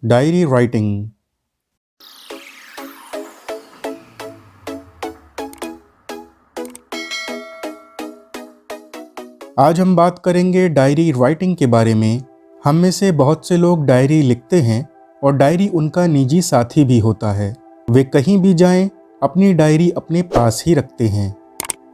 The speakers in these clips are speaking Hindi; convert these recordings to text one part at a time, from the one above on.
Diary writing. आज हम बात करेंगे डायरी राइटिंग के बारे में। हम में से बहुत से लोग डायरी लिखते हैं और डायरी उनका निजी साथी भी होता है। वे कहीं भी जाएं, अपनी डायरी अपने पास ही रखते हैं।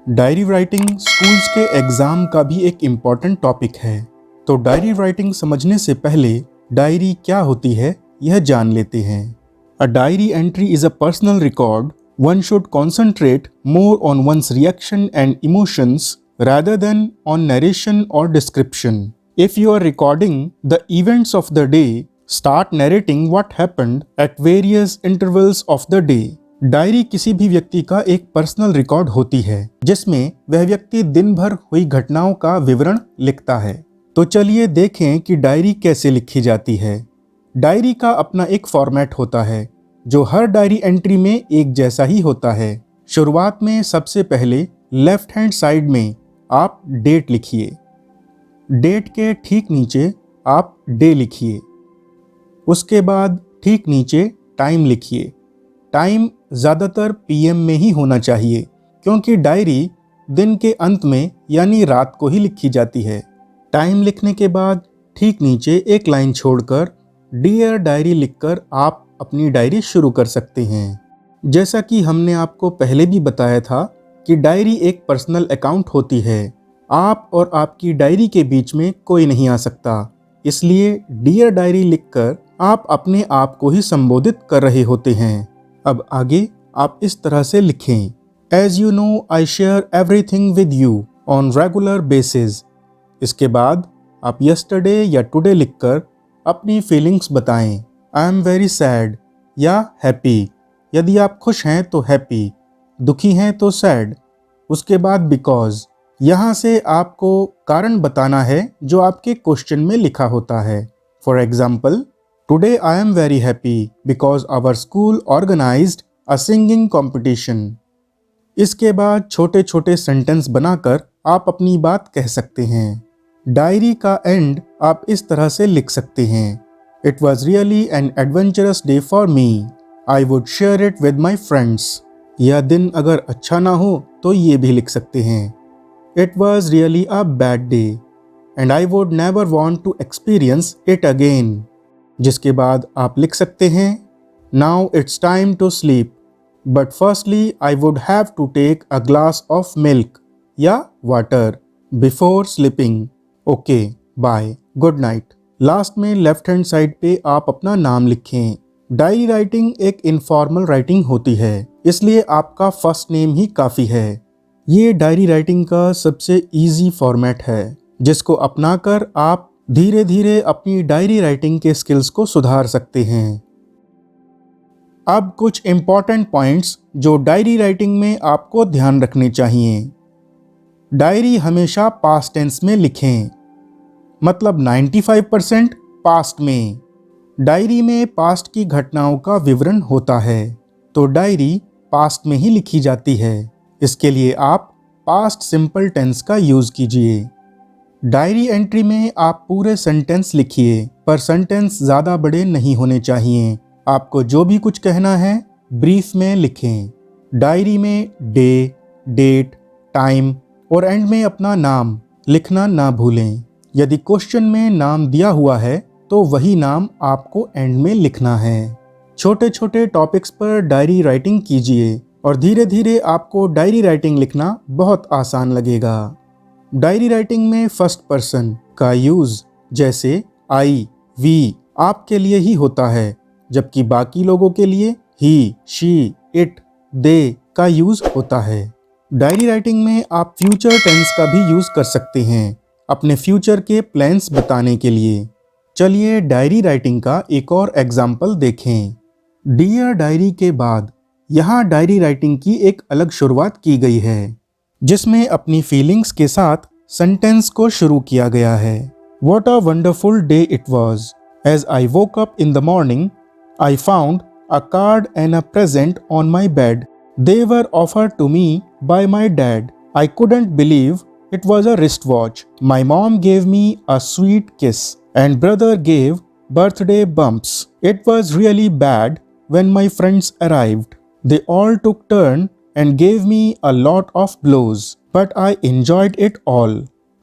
डायरी राइटिंग स्कूल्स के एग्ज़ाम का भी एक इम्पॉर्टेंट टॉपिक है। तो डायरी राइटिंग समझने से पहले डायरी क्या होती है यह जान लेते हैं। A diary entry is a personal record. One should concentrate more on one's reaction and emotions rather than on narration or description. If you are recording the events of the day, start narrating what happened at various intervals of the day. Diary किसी भी व्यक्ति का एक पर्सनल रिकॉर्ड होती है जिसमें वह व्यक्ति दिन भर हुई घटनाओं का विवरण लिखता है। तो चलिए देखें कि डायरी कैसे लिखी जाती है। डायरी का अपना एक फॉर्मेट होता है जो हर डायरी एंट्री में एक जैसा ही होता है। शुरुआत में सबसे पहले लेफ्ट हैंड साइड में आप डेट लिखिए। डेट के ठीक नीचे आप डे लिखिए। उसके बाद ठीक नीचे टाइम लिखिए। टाइम ज़्यादातर पीएम में ही होना चाहिए क्योंकि डायरी दिन के अंत में यानी रात को ही लिखी जाती है। टाइम लिखने के बाद ठीक नीचे एक लाइन छोड़कर डियर डायरी लिखकर आप अपनी डायरी शुरू कर सकते हैं। जैसा कि हमने आपको पहले भी बताया था कि डायरी एक पर्सनल अकाउंट होती है। आप और आपकी डायरी के बीच में कोई नहीं आ सकता, इसलिए डियर डायरी लिखकर आप अपने आप को ही संबोधित कर रहे होते हैं। अब आगे आप इस तरह से लिखें। As you know I share everything with you on regular basis. इसके बाद आप यस्टरडे या टुडे लिखकर अपनी फीलिंग्स बताएं। आई एम वेरी सैड या हैप्पी। यदि आप खुश हैं तो हैप्पी, दुखी हैं तो सैड। उसके बाद बिकॉज, यहाँ से आपको कारण बताना है जो आपके क्वेश्चन में लिखा होता है। For example, today I am very happy because our school organised a singing competition. इसके बाद छोटे छोटे सेंटेंस बनाकर आप अपनी बात कह सकते हैं। डायरी का एंड आप इस तरह से लिख सकते हैं। It was really an adventurous day for me. I would share it with my friends. यह दिन अगर अच्छा ना हो तो ये भी लिख सकते हैं। It was really a bad day and I would never want to experience it again. जिसके बाद आप लिख सकते हैं, now it's time to sleep but firstly I would have to take a glass of milk या water before sleeping. Okay, bye, good night. Last में लेफ्ट हैंड साइड पे आप अपना नाम लिखें। डायरी राइटिंग एक इनफॉर्मल राइटिंग होती है, इसलिए आपका फर्स्ट नेम ही काफ़ी है। ये डायरी राइटिंग का सबसे इजी फॉर्मेट है जिसको अपनाकर आप धीरे धीरे अपनी डायरी राइटिंग के स्किल्स को सुधार सकते हैं। अब कुछ इम्पॉर्टेंट पॉइंट्स जो डायरी राइटिंग में आपको ध्यान रखने चाहिए। डायरी हमेशा पास्ट टेंस में लिखें, मतलब 95% पास्ट में। डायरी में पास्ट की घटनाओं का विवरण होता है, तो डायरी पास्ट में ही लिखी जाती है। इसके लिए आप पास्ट सिंपल टेंस का यूज़ कीजिए। डायरी एंट्री में आप पूरे सेंटेंस लिखिए, पर सेंटेंस ज़्यादा बड़े नहीं होने चाहिए। आपको जो भी कुछ कहना है ब्रीफ में लिखें। डायरी में डे, डेट, टाइम और एंड में अपना नाम लिखना ना भूलें। यदि क्वेश्चन में नाम दिया हुआ है तो वही नाम आपको एंड में लिखना है। छोटे छोटे टॉपिक्स पर डायरी राइटिंग कीजिए और धीरे धीरे आपको डायरी राइटिंग लिखना बहुत आसान लगेगा। डायरी राइटिंग में फर्स्ट पर्सन का यूज़ जैसे आई, वी आपके लिए ही होता है, जबकि बाकी लोगों के लिए ही, शी, इट, दे का यूज़ होता है। डायरी राइटिंग में आप फ्यूचर टेंस का भी यूज़ कर सकते हैं अपने फ्यूचर के प्लान्स बताने के लिए। चलिए डायरी राइटिंग का एक और एग्जाम्पल देखें। डियर डायरी के बाद यहाँ डायरी राइटिंग की एक अलग शुरुआत की गई है जिसमें अपनी फीलिंग्स के साथ सेंटेंस को शुरू किया गया है। What a wonderful day it was. As I woke up in the morning, I found a card and a present on my bed. They were offered to me by my dad. I couldn't believe it was a wristwatch. My mom gave me a sweet kiss and brother gave Birthday bumps. It was really bad when my friends arrived. They all took turn and gave me a lot of blows, but I enjoyed it all.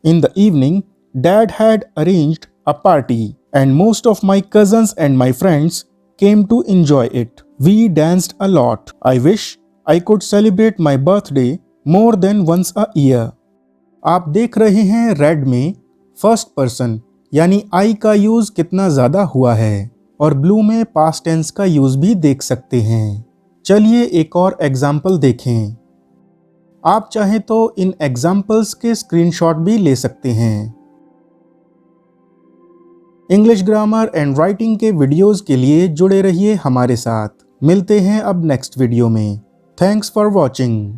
In the evening, Dad had arranged a party, and most of my cousins and my friends came to enjoy it. We danced a lot. I wish I could celebrate my birthday more than once a year. आप देख रहे हैं रेड में फर्स्ट पर्सन यानी आई का यूज कितना ज्यादा हुआ है, और ब्लू में पास्ट टेंस का यूज भी देख सकते हैं। चलिए एक और एग्जाम्पल देखें। आप चाहें तो इन एग्जाम्पल्स के स्क्रीनशॉट भी ले सकते हैं। इंग्लिश ग्रामर एंड राइटिंग के वीडियोस के लिए जुड़े रहिए हमारे साथ। मिलते हैं अब नेक्स्ट वीडियो में। Thanks for watching.